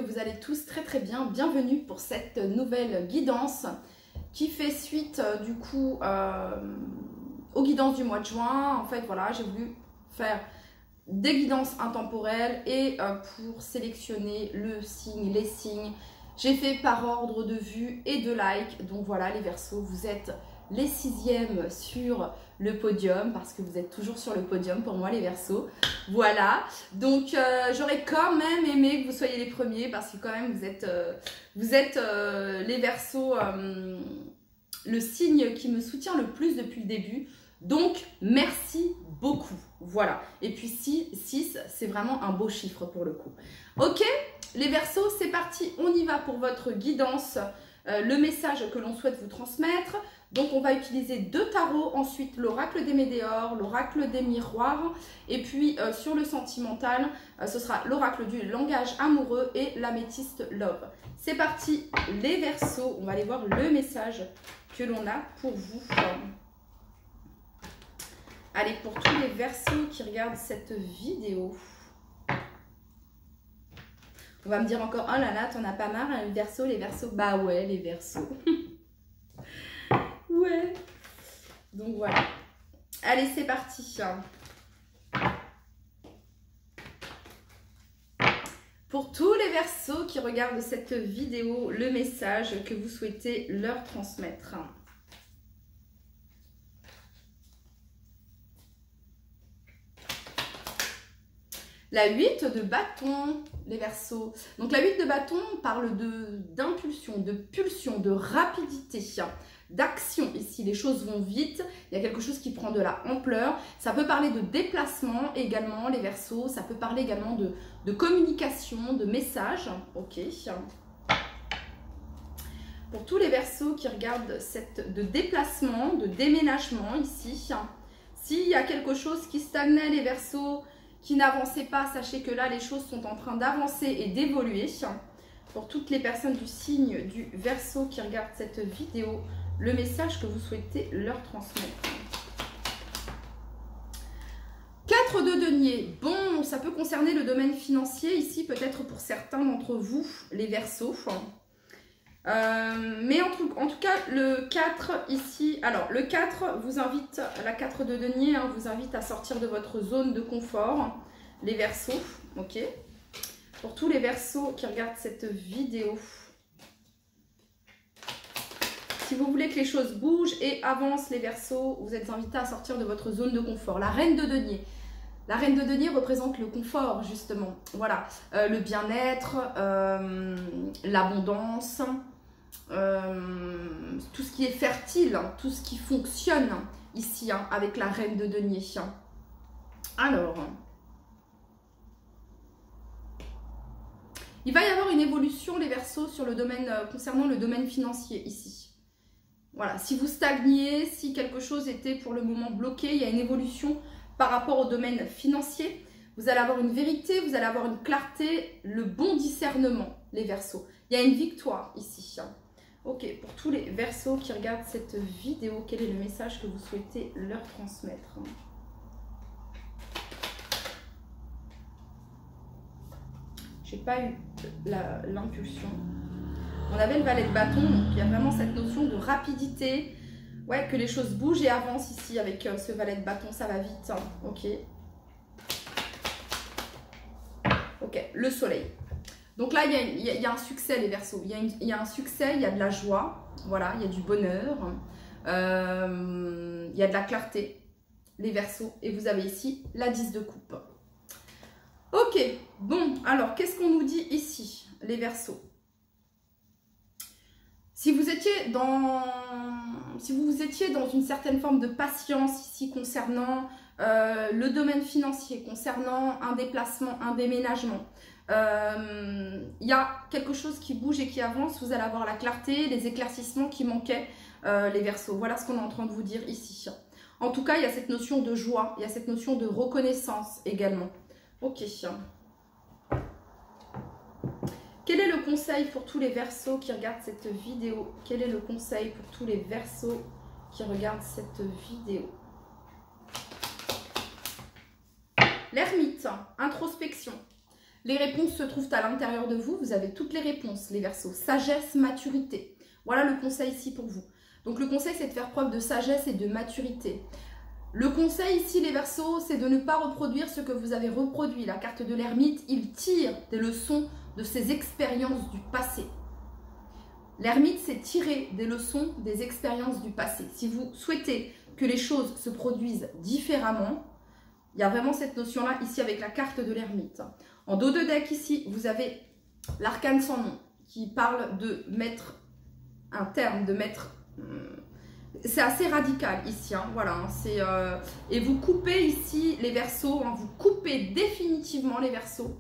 vous allez tous très très bien. Bienvenue pour cette nouvelle guidance qui fait suite du coup aux guidances du mois de juin. En fait, voilà, j'ai voulu faire des guidances intemporelles et pour sélectionner le signe, les signes, j'ai fait par ordre de vue et de like. Donc voilà, les Verseaux, vous êtes les 6e sur le podium parce que vous êtes toujours sur le podium pour moi, les Verseaux. Voilà, donc j'aurais quand même aimé que vous soyez les premiers parce que quand même vous êtes les Verseaux, le signe qui me soutient le plus depuis le début. Donc merci beaucoup. Voilà, et puis 6, c'est vraiment un beau chiffre pour le coup. Ok, les Verseaux, c'est parti, on y va pour votre guidance, le message que l'on souhaite vous transmettre. Donc on va utiliser 2 tarots, ensuite l'oracle des Médéors, l'oracle des miroirs, et puis sur le sentimental, ce sera l'oracle du langage amoureux et l'améthyste love. C'est parti les Verseaux, on va aller voir le message que l'on a pour vous. Allez, pour tous les Verseaux qui regardent cette vidéo, on va me dire encore, oh là là, t'en as pas marre, hein, les Verseaux, bah ouais, les Verseaux. Ouais. Donc voilà. Allez, c'est parti. Pour tous les Verseaux qui regardent cette vidéo, le message que vous souhaitez leur transmettre. La 8 de bâton, les Verseaux. Donc la 8 de bâton parle d'impulsion, de pulsion, de rapidité, d'action. Ici, les choses vont vite, il y a quelque chose qui prend de la ampleur. Ça peut parler de déplacement également, les Verseaux. Ça peut parler également de communication, de message. Ok. Pour tous les Verseaux qui regardent de déplacement, de déménagement ici, s'il y a quelque chose qui stagnait, les Verseaux, qui n'avançaient pas, sachez que là, les choses sont en train d'avancer et d'évoluer. Pour toutes les personnes du signe du Verseau qui regardent cette vidéo, le message que vous souhaitez leur transmettre. 4 de denier. Bon, ça peut concerner le domaine financier ici, peut-être pour certains d'entre vous, les Verseaux. Mais en tout cas, le 4 ici, alors le 4 vous invite, la 4 de denier, vous invite à sortir de votre zone de confort, les Verseaux, ok. Pour tous les Verseaux qui regardent cette vidéo, si vous voulez que les choses bougent et avancent, les Verseaux, vous êtes invités à sortir de votre zone de confort. La reine de denier. La reine de denier représente le confort, justement. Voilà, le bien-être, l'abondance, tout ce qui est fertile, tout ce qui fonctionne ici, avec la reine de denier. Alors, il va y avoir une évolution, les Verseaux, sur le domaine, concernant le domaine financier ici. Voilà, si vous stagniez, si quelque chose était pour le moment bloqué, il y a une évolution par rapport au domaine financier. Vous allez avoir une vérité, vous allez avoir une clarté, le bon discernement, les Verseaux. Il y a une victoire ici. Ok, pour tous les Verseaux qui regardent cette vidéo, quel est le message que vous souhaitez leur transmettre? J'ai pas eu l'impulsion. On avait le valet de bâton, donc il y a vraiment cette notion de rapidité. Ouais, que les choses bougent et avancent ici avec ce valet de bâton, ça va vite. Ok. Ok, le soleil. Donc là, il y a un succès, les Verseaux. Il y a un succès, il y a de la joie. Voilà, il y a du bonheur. Il y a de la clarté, les Verseaux. Et vous avez ici la 10 de coupe. Ok, bon, alors, qu'est-ce qu'on nous dit ici, les Verseaux? Si vous étiez dans une certaine forme de patience ici concernant le domaine financier, concernant un déplacement, un déménagement, il y a quelque chose qui bouge et qui avance, vous allez avoir la clarté, les éclaircissements qui manquaient, les Verseaux. Voilà ce qu'on est en train de vous dire ici. En tout cas, il y a cette notion de joie, il y a cette notion de reconnaissance également. Ok. Quel est le conseil pour tous les Verseaux qui regardent cette vidéo? Quel est le conseil pour tous les Verseaux qui regardent cette vidéo? L'ermite, introspection. Les réponses se trouvent à l'intérieur de vous. Vous avez toutes les réponses, les Verseaux. Sagesse, maturité. Voilà le conseil ici pour vous. Donc le conseil, c'est de faire preuve de sagesse et de maturité. Le conseil ici, les Verseaux, c'est de ne pas reproduire ce que vous avez reproduit. La carte de l'ermite, il tire des leçons de ses expériences du passé. L'ermite, c'est tirer des leçons des expériences du passé. Si vous souhaitez que les choses se produisent différemment, il y a vraiment cette notion-là ici avec la carte de l'ermite. En dos de deck ici, vous avez l'arcane sans nom qui parle de mettre un terme, de mettre... C'est assez radical ici, hein, voilà. Et vous coupez ici les Verseaux, hein, vous coupez définitivement les Verseaux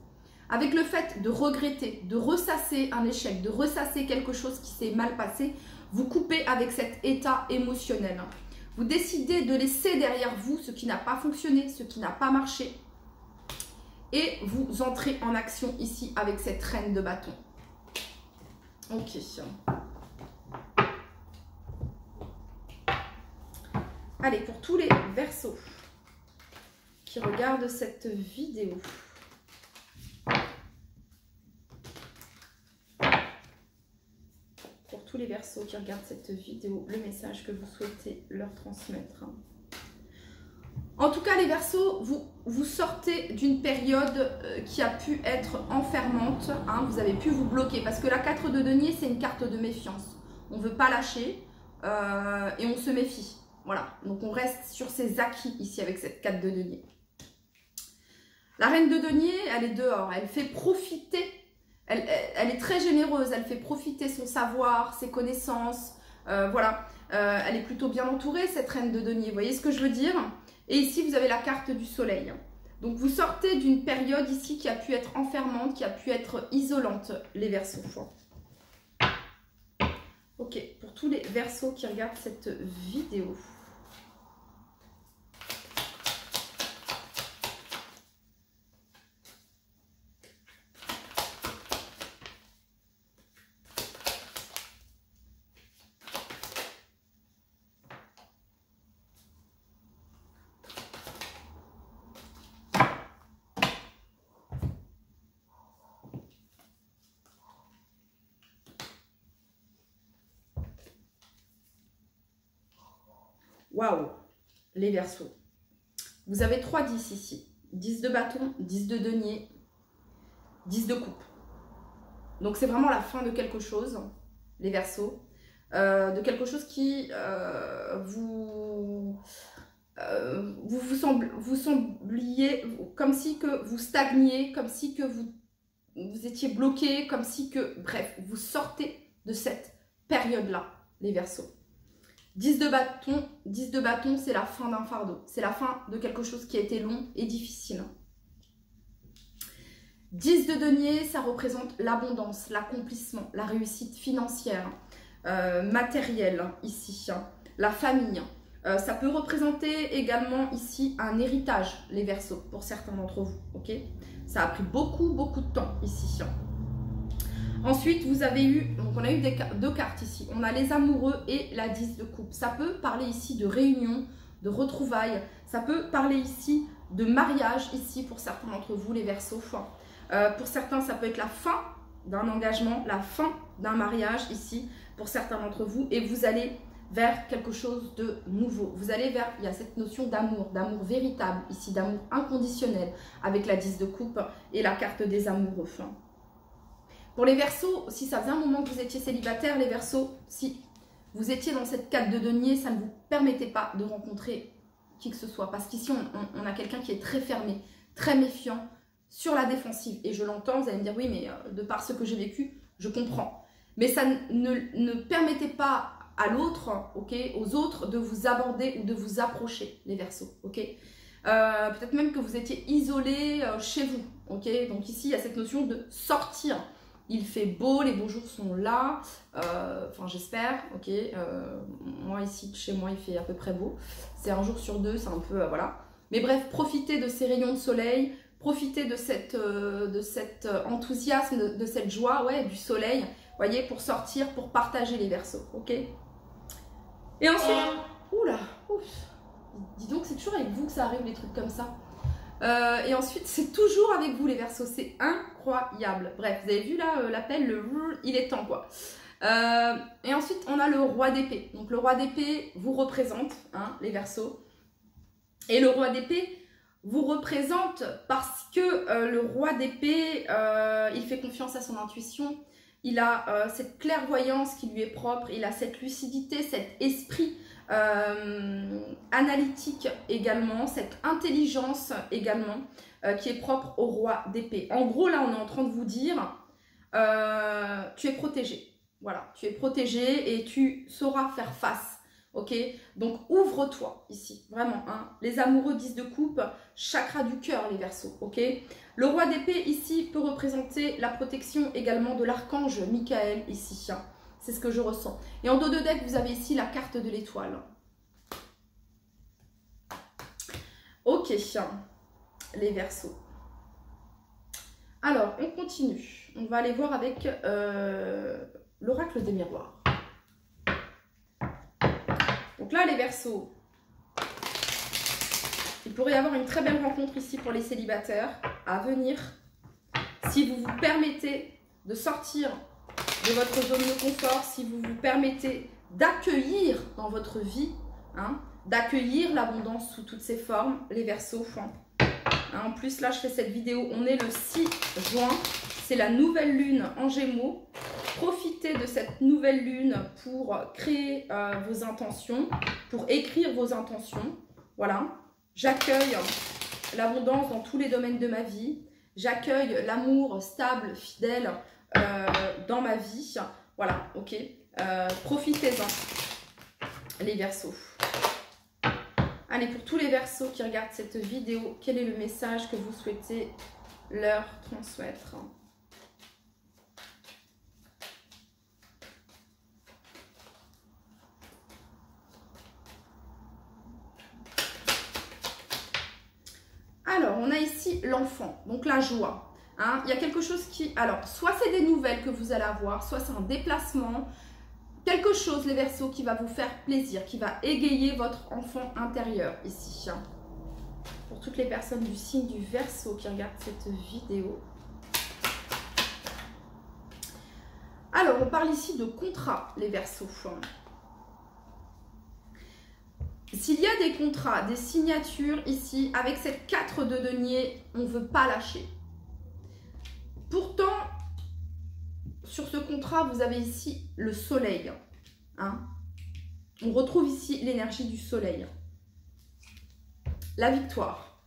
avec le fait de regretter, de ressasser un échec, de ressasser quelque chose qui s'est mal passé. Vous coupez avec cet état émotionnel. Hein. Vous décidez de laisser derrière vous ce qui n'a pas fonctionné, ce qui n'a pas marché. Et vous entrez en action ici avec cette reine de bâton. Ok. Allez, pour tous les Verseaux qui regardent cette vidéo. Pour tous les Verseaux qui regardent cette vidéo, le message que vous souhaitez leur transmettre. En tout cas, les Verseaux, vous sortez d'une période qui a pu être enfermante. Hein, vous avez pu vous bloquer parce que la 4 de denier, c'est une carte de méfiance. On ne veut pas lâcher et on se méfie. Voilà, donc on reste sur ses acquis ici avec cette 4 de denier. La reine de denier, elle est dehors, elle fait profiter, elle est très généreuse, elle fait profiter son savoir, ses connaissances, voilà. Elle est plutôt bien entourée, cette reine de denier, vous voyez ce que je veux dire? Et ici, vous avez la carte du soleil. Donc, vous sortez d'une période ici qui a pu être enfermante, qui a pu être isolante, les Verseaux. Ok, pour tous les Verseaux qui regardent cette vidéo. Waouh, les Verseaux. Vous avez 3 10 ici. 10 de bâton, 10 de denier, 10 de coupe. Donc c'est vraiment la fin de quelque chose, les Verseaux. De quelque chose qui vous sembliez comme si que vous stagniez, comme si que vous étiez bloqué, comme si que, bref, vous sortez de cette période-là, les Verseaux. 10 de bâton, c'est la fin d'un fardeau. C'est la fin de quelque chose qui a été long et difficile. 10 de denier, ça représente l'abondance, l'accomplissement, la réussite financière, matérielle, ici, la famille. Ça peut représenter également ici un héritage, les Verseaux, pour certains d'entre vous. Ok, ça a pris beaucoup de temps ici. Ensuite, vous avez eu, donc on a eu deux cartes ici. On a les amoureux et la 10 de coupe. Ça peut parler ici de réunion, de retrouvailles. Ça peut parler ici de mariage, ici, pour certains d'entre vous, les Verseaux. Pour certains, ça peut être la fin d'un engagement, la fin d'un mariage, ici, pour certains d'entre vous. Et vous allez vers quelque chose de nouveau. Vous allez vers, il y a cette notion d'amour véritable, ici, d'amour inconditionnel, avec la 10 de coupe et la carte des amoureux. Pour les Verseaux, si ça faisait un moment que vous étiez célibataire, les Verseaux, si vous étiez dans cette 4 de denier, ça ne vous permettait pas de rencontrer qui que ce soit. Parce qu'ici, on a quelqu'un qui est très fermé, très méfiant, sur la défensive. Et je l'entends, vous allez me dire, oui, mais de par ce que j'ai vécu, je comprends. Mais ça ne permettait pas à l'autre, ok, aux autres, de vous aborder ou de vous approcher, les Verseaux, ok. Peut-être même que vous étiez isolé chez vous, ok. Donc ici, il y a cette notion de sortir. Il fait beau, les beaux jours sont là, enfin j'espère, ok. Moi ici, chez moi, il fait à peu près beau. C'est un jour sur deux, c'est un peu, voilà. Mais bref, profitez de ces rayons de soleil, profitez de cet enthousiasme, de cette joie, ouais, du soleil, voyez, pour sortir, pour partager les Verseaux, ok. Et ensuite, oula, ouf, dis donc, c'est toujours avec vous que ça arrive, les trucs comme ça. Et ensuite, c'est toujours avec vous les Verseaux, c'est incroyable. Bref, vous avez vu là l'appel, il est temps quoi. Et ensuite, on a le roi d'épée. Donc le roi d'épée vous représente, hein, les Verseaux. Et le roi d'épée vous représente parce que le roi d'épée, il fait confiance à son intuition. Il a cette clairvoyance qui lui est propre, il a cette lucidité, cet esprit analytique également, cette intelligence également qui est propre au roi d'épée. En gros, là, on est en train de vous dire, tu es protégé. Voilà, tu es protégé et tu sauras faire face. Ok, donc ouvre-toi ici, vraiment. Hein. Les amoureux 10 de coupe, chakra du cœur, les Verseaux. Ok, le roi d'épée ici peut représenter la protection également de l'archange Michael ici. Hein. C'est ce que je ressens. Et en dos de deck, vous avez ici la carte de l'étoile. Ok, les Verseaux. Alors, on continue. On va aller voir avec l'oracle des miroirs. Donc là, les Verseaux, il pourrait y avoir une très belle rencontre ici pour les célibataires à venir. Si vous vous permettez de sortir de votre zone de confort, si vous vous permettez d'accueillir dans votre vie, hein, d'accueillir l'abondance sous toutes ses formes, les Verseaux. Hein. En plus, là, je fais cette vidéo, on est le 6 juin, c'est la nouvelle lune en Gémeaux. Profitez de cette nouvelle lune pour créer vos intentions, pour écrire vos intentions. Voilà, j'accueille l'abondance dans tous les domaines de ma vie. J'accueille l'amour stable, fidèle dans ma vie. Voilà, ok. Profitez-en, les Verseaux. Allez, pour tous les Verseaux qui regardent cette vidéo, quel est le message que vous souhaitez leur transmettre ? Alors, on a ici l'enfant, donc la joie. Hein. Il y a quelque chose qui... Alors, soit c'est des nouvelles que vous allez avoir, soit c'est un déplacement. Quelque chose, les Verseaux, qui va vous faire plaisir, qui va égayer votre enfant intérieur ici. Hein. Pour toutes les personnes du signe du Verseau qui regardent cette vidéo. Alors, on parle ici de contrat, les Verseaux. S'il y a des contrats, des signatures ici, avec cette 4 de denier, on ne veut pas lâcher. Pourtant, sur ce contrat, vous avez ici le soleil. Hein. On retrouve ici l'énergie du soleil. La victoire.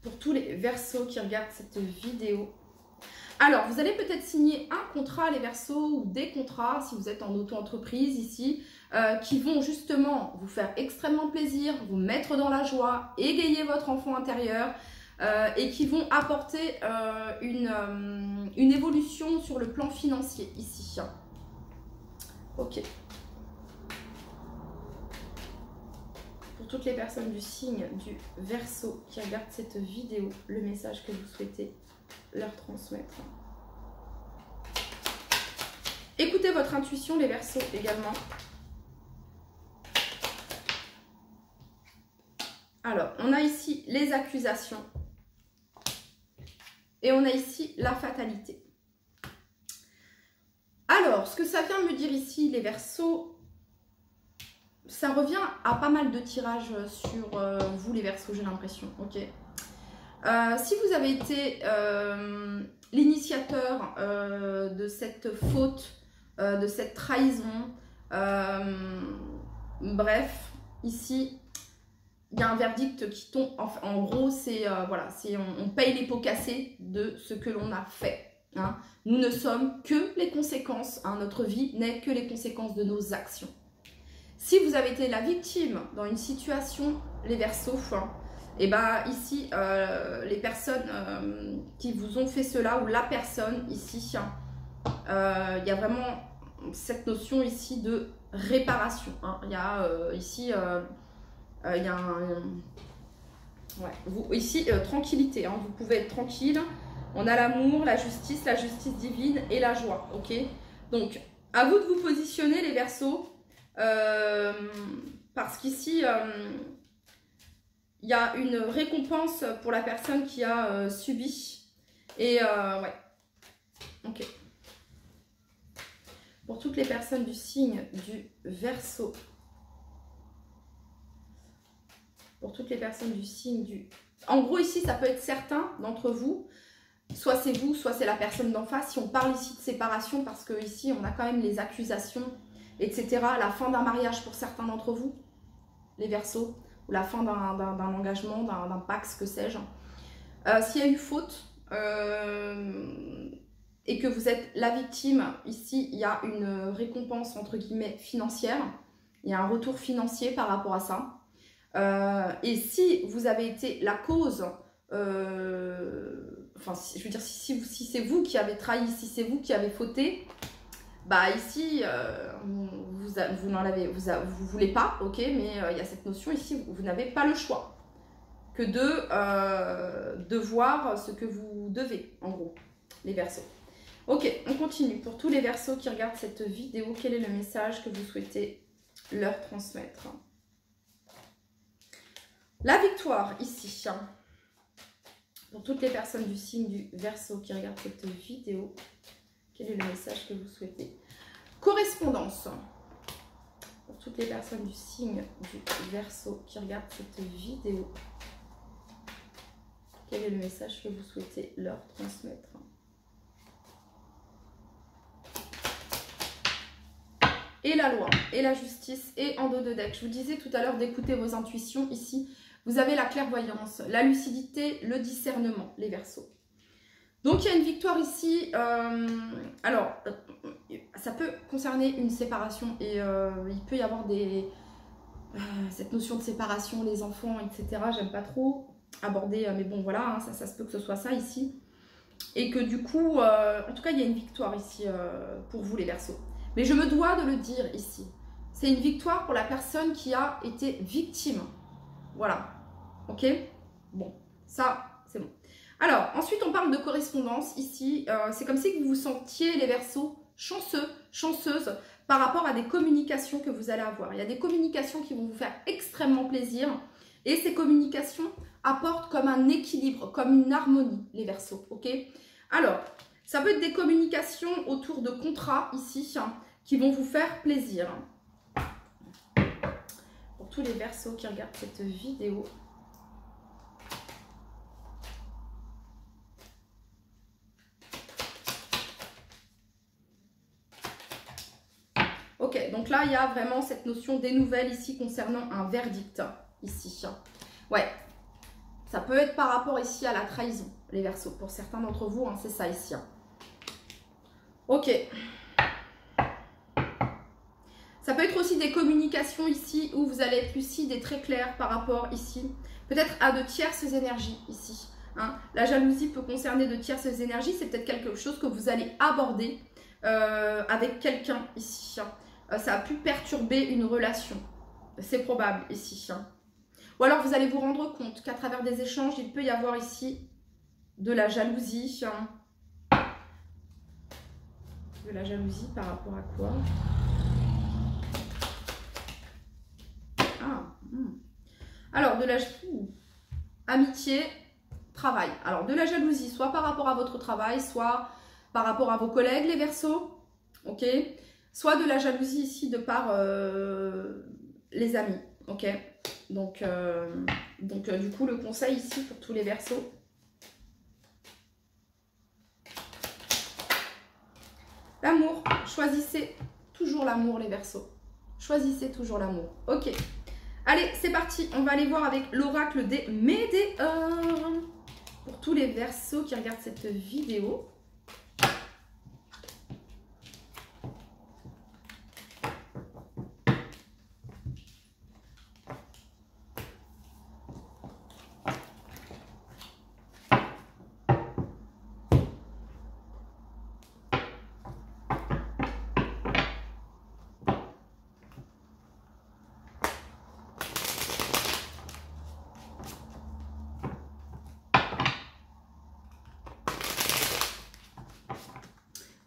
Pour tous les Verseaux qui regardent cette vidéo. Alors, vous allez peut-être signer un contrat, les Verseaux, ou des contrats, si vous êtes en auto-entreprise ici, qui vont justement vous faire extrêmement plaisir, vous mettre dans la joie, égayer votre enfant intérieur, et qui vont apporter une évolution sur le plan financier ici. Ok. Pour toutes les personnes du signe du Verseau qui regardent cette vidéo, le message que vous souhaitez leur transmettre. Écoutez votre intuition, les Verseaux également. Alors, on a ici les accusations et on a ici la fatalité. Alors, ce que ça vient me dire ici, les Verseaux, ça revient à pas mal de tirages sur vous, les Verseaux, j'ai l'impression. Ok. Si vous avez été l'initiateur de cette faute, de cette trahison, bref, ici, il y a un verdict qui tombe. En gros, c'est voilà, on paye les pots cassés de ce que l'on a fait. Hein. Nous ne sommes que les conséquences. Hein. Notre vie n'est que les conséquences de nos actions. Si vous avez été la victime dans une situation, les Verseaux, hein, et bien ici, les personnes qui vous ont fait cela, ou la personne ici, il y a vraiment cette notion ici de réparation. Hein. Il y a ici, il y a ici tranquillité. Hein. Vous pouvez être tranquille. On a l'amour, la justice divine et la joie. Ok. Donc, à vous de vous positionner, les Verseaux, parce qu'ici... il y a une récompense pour la personne qui a subi. Et ouais, ok. Pour toutes les personnes du signe du Verseau. Pour toutes les personnes du signe du... En gros, ici, ça peut être certains d'entre vous. Soit c'est vous, soit c'est la personne d'en face. Si on parle ici de séparation, parce que ici, on a quand même les accusations, etc. La fin d'un mariage pour certains d'entre vous, les Verseaux. Ou la fin d'un engagement, d'un pacte, que sais-je. S'il y a eu faute... et que vous êtes la victime, ici, il y a une récompense, entre guillemets, financière. Il y a un retour financier par rapport à ça. Et si vous avez été la cause, enfin, je veux dire, si c'est vous qui avez trahi, si c'est vous qui avez fauté, bah ici, vous n'en avez, vous voulez pas, ok, mais il y a cette notion ici, vous n'avez pas le choix que de voir ce que vous devez, en gros, les Verseaux. Ok, on continue. Pour tous les Verseaux qui regardent cette vidéo, quel est le message que vous souhaitez leur transmettre? La victoire, ici. Pour toutes les personnes du signe du Verseau qui regardent cette vidéo, quel est le message que vous souhaitez? Correspondance. Pour toutes les personnes du signe du Verseau qui regardent cette vidéo, quel est le message que vous souhaitez leur transmettre? Et la loi, et la justice, et en dos de deck. Je vous disais tout à l'heure d'écouter vos intuitions. Ici, vous avez la clairvoyance, la lucidité, le discernement, les Verseaux. Donc, il y a une victoire ici. Alors, ça peut concerner une séparation. Et il peut y avoir cette notion de séparation, les enfants, etc. J'aime pas trop aborder, mais bon, voilà, hein, ça se peut que ce soit ça ici. Et que du coup, en tout cas, il y a une victoire ici pour vous, les Verseaux. Mais je me dois de le dire ici. C'est une victoire pour la personne qui a été victime. Voilà. Ok? Bon, ça, c'est bon. Alors, ensuite, on parle de correspondance ici. C'est comme si vous vous sentiez, les Verseaux, chanceux, chanceuses par rapport à des communications que vous allez avoir. Il y a des communications qui vont vous faire extrêmement plaisir. Et ces communications apportent comme un équilibre, comme une harmonie, les Verseaux. Ok? Alors, ça peut être des communications autour de contrats ici, hein, qui vont vous faire plaisir. Pour tous les Verseaux qui regardent cette vidéo. Ok, donc là, il y a vraiment cette notion des nouvelles ici concernant un verdict. Ici. Ouais, ça peut être par rapport ici à la trahison, les Verseaux. Pour certains d'entre vous, hein, c'est ça ici. Ok. Ça peut être aussi des communications ici où vous allez être lucide et très clair par rapport ici. Peut-être à de tierces énergies ici. Hein. La jalousie peut concerner de tierces énergies. C'est peut-être quelque chose que vous allez aborder avec quelqu'un ici. Ça a pu perturber une relation. C'est probable ici. Ou alors vous allez vous rendre compte qu'à travers des échanges, il peut y avoir ici de la jalousie. De la jalousie par rapport à quoi? Alors, de la amitié, travail. Alors, de la jalousie, soit par rapport à votre travail, soit par rapport à vos collègues, les Verseaux. Ok. Soit de la jalousie ici de par les amis. Ok. Donc, du coup, le conseil ici pour tous les Verseaux. L'amour. Choisissez toujours l'amour, les Verseaux. Choisissez toujours l'amour. Ok. Allez, c'est parti. On va aller voir avec l'oracle des Médéors. Pour tous les Verseaux qui regardent cette vidéo.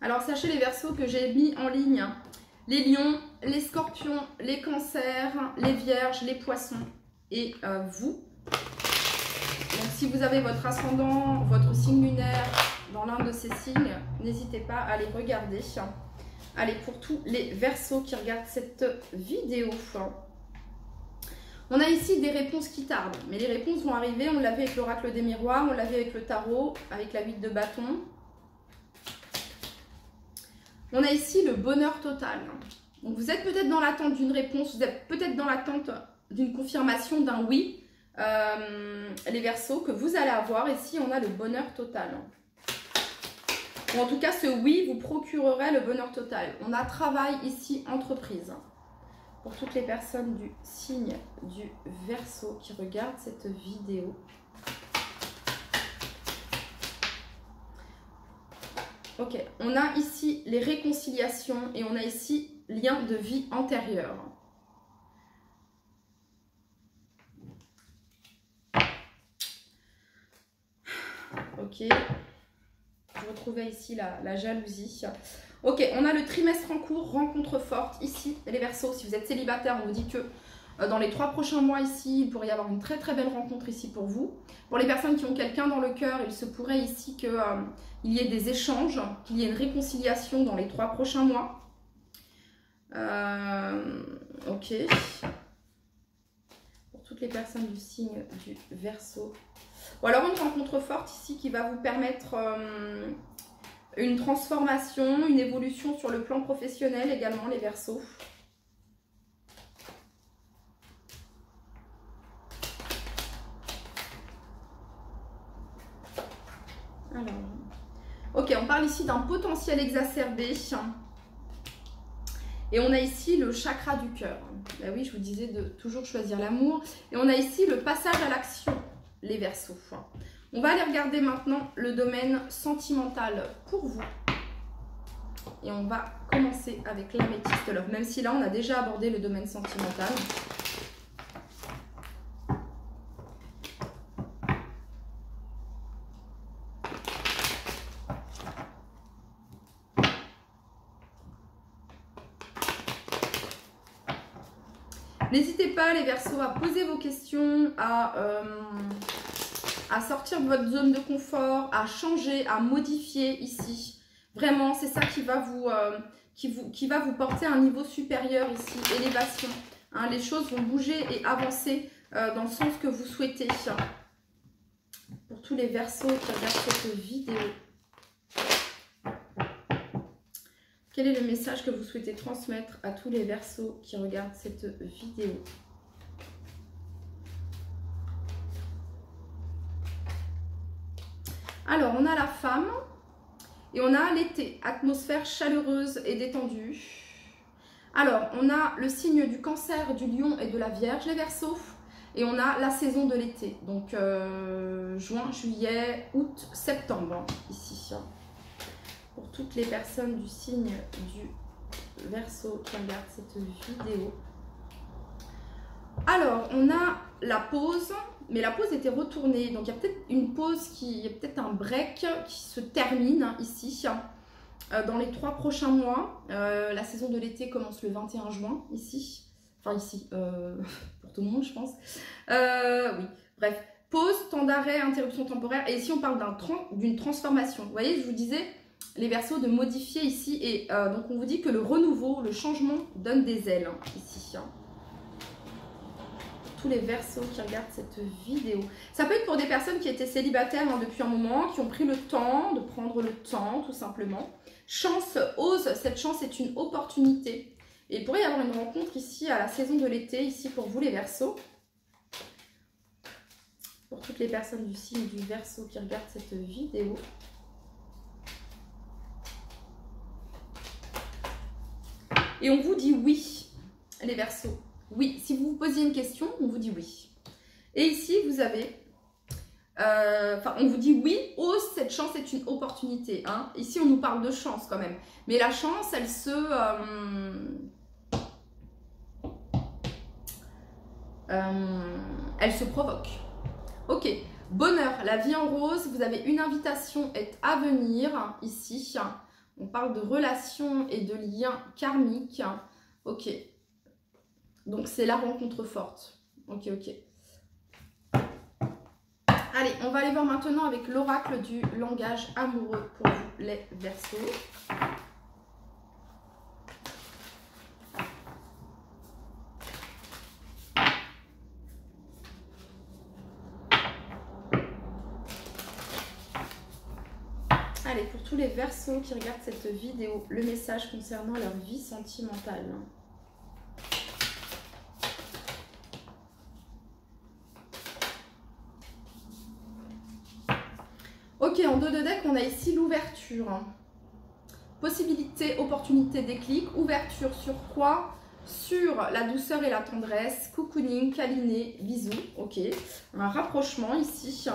Alors, sachez les Verseaux que j'ai mis en ligne les lions, les scorpions, les cancers, les vierges, les poissons et vous. si vous avez votre ascendant, votre signe lunaire dans l'un de ces signes, n'hésitez pas à les regarder. Allez, pour tous les Verseaux qui regardent cette vidéo, on a ici des réponses qui tardent, mais les réponses vont arriver. On l'a vu avec l'oracle des miroirs, on l'a vu avec le tarot, avec la 8 de bâton. On a ici le bonheur total. Donc vous êtes peut-être dans l'attente d'une réponse, vous êtes peut-être dans l'attente d'une confirmation d'un oui, les Verseaux, que vous allez avoir. Ici, on a le bonheur total. Ou en tout cas, ce oui vous procurerait le bonheur total. On a travail ici, entreprise. Pour toutes les personnes du signe du Verseau qui regardent cette vidéo. Ok, on a ici les réconciliations et on a ici lien de vie antérieur. Ok, je retrouvais ici la jalousie. Ok, on a le trimestre en cours, rencontre forte ici, les Verseaux. Si vous êtes célibataire, on vous dit que dans les 3 prochains mois ici, il pourrait y avoir une très très belle rencontre ici pour vous. Pour les personnes qui ont quelqu'un dans le cœur, il se pourrait ici qu'il y ait des échanges, qu'il y ait une réconciliation dans les 3 prochains mois. Ok. Pour toutes les personnes du signe du Verseau. Ou alors une rencontre forte ici qui va vous permettre une transformation, une évolution sur le plan professionnel également, les Verseaux. Alors, ok, on parle ici d'un potentiel exacerbé. Et on a ici le chakra du cœur. Ben oui, je vous disais de toujours choisir l'amour. Et on a ici le passage à l'action, les Verseaux. On va aller regarder maintenant le domaine sentimental pour vous. Et on va commencer avec l'améthyste love. Même si là, on a déjà abordé le domaine sentimental. N'hésitez pas, les Verseaux, à poser vos questions, à sortir de votre zone de confort, à changer, à modifier ici. Vraiment, c'est ça qui va vous porter à un niveau supérieur ici, élévation. Hein, les choses vont bouger et avancer dans le sens que vous souhaitez. Pour tous les Verseaux qui regardent cette vidéo. Quel est le message que vous souhaitez transmettre à tous les Verseaux qui regardent cette vidéo? Alors, on a la femme et on a l'été, atmosphère chaleureuse et détendue. Alors, on a le signe du Cancer, du Lion et de la Vierge, les Verseaux. Et on a la saison de l'été, donc juin, juillet, août, septembre, ici. Pour toutes les personnes du signe du Verseau qui regardent cette vidéo. Alors, on a la pause, mais la pause était retournée. Donc, il y a peut-être une pause, il y a peut-être un break qui se termine ici, dans les 3 prochains mois. La saison de l'été commence le 21 juin, ici. Enfin, ici, pour tout le monde, je pense. Oui, bref. Pause, temps d'arrêt, interruption temporaire. Et ici, on parle d'une transformation. Vous voyez, je vous disais, les Verseaux, de modifier ici. Et donc, on vous dit que le renouveau, le changement donne des ailes, ici. Tous les Verseaux qui regardent cette vidéo. Ça peut être pour des personnes qui étaient célibataires depuis un moment, qui ont pris le temps de prendre le temps, tout simplement. Chance, ose, cette chance est une opportunité. Et il pourrait y avoir une rencontre ici à la saison de l'été, ici pour vous les Verseaux. Pour toutes les personnes du signe du Verseau qui regardent cette vidéo. Et on vous dit oui, les Verseaux. Oui, si vous vous posiez une question, on vous dit oui. Et ici, vous avez... on vous dit oui, ose, cette chance est une opportunité. Hein. Ici, on nous parle de chance quand même. Mais la chance, elle se provoque. Ok, bonheur, la vie en rose, vous avez une invitation est à venir ici. On parle de relations et de liens karmiques. Ok. Donc, c'est la rencontre forte. Ok, ok. Allez, on va aller voir maintenant avec l'oracle du langage amoureux pour vous, les Verseaux. Allez, pour tous les Verseaux qui regardent cette vidéo, le message concernant leur vie sentimentale. Ok, en dos de deck, on a ici l'ouverture. Possibilité, opportunité, déclic. Ouverture sur quoi? Sur la douceur et la tendresse. Cocooning, câliner, bisous. Ok, un rapprochement ici.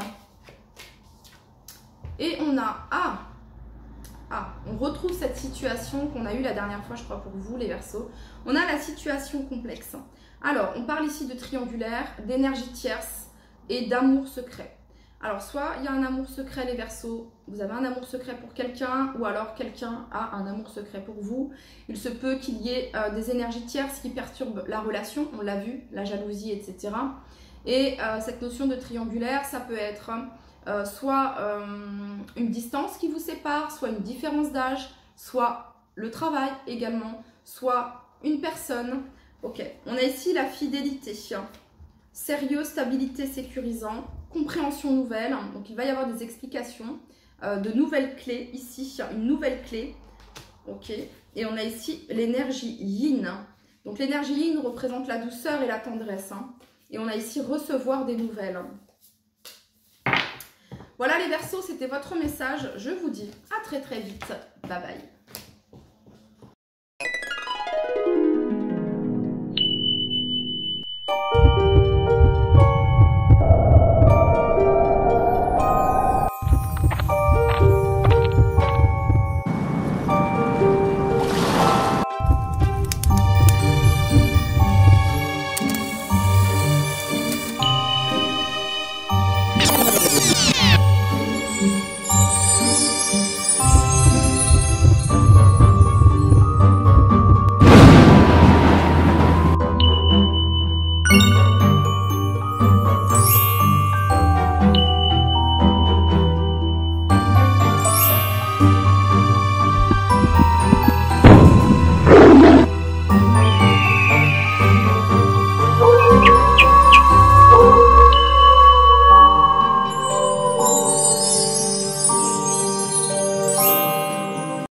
Et on a... on retrouve cette situation qu'on a eue la dernière fois, je crois, pour vous, les Verseaux. On a la situation complexe. Alors, on parle ici de triangulaire, d'énergie tierce et d'amour secret. Alors, soit il y a un amour secret, les Verseaux, vous avez un amour secret pour quelqu'un, ou alors quelqu'un a un amour secret pour vous. Il se peut qu'il y ait des énergies tierces qui perturbent la relation, on l'a vu, la jalousie, etc. Et cette notion de triangulaire, ça peut être... soit une distance qui vous sépare, soit une différence d'âge, soit le travail également, soit une personne. Ok, on a ici la fidélité, sérieux, stabilité, sécurisant, compréhension nouvelle. Donc il va y avoir des explications, de nouvelles clés ici, une nouvelle clé. Ok, et on a ici l'énergie yin. Donc l'énergie yin représente la douceur et la tendresse. Et on a ici recevoir des nouvelles. Voilà les Verseaux, c'était votre message. Je vous dis à très très vite. Bye bye.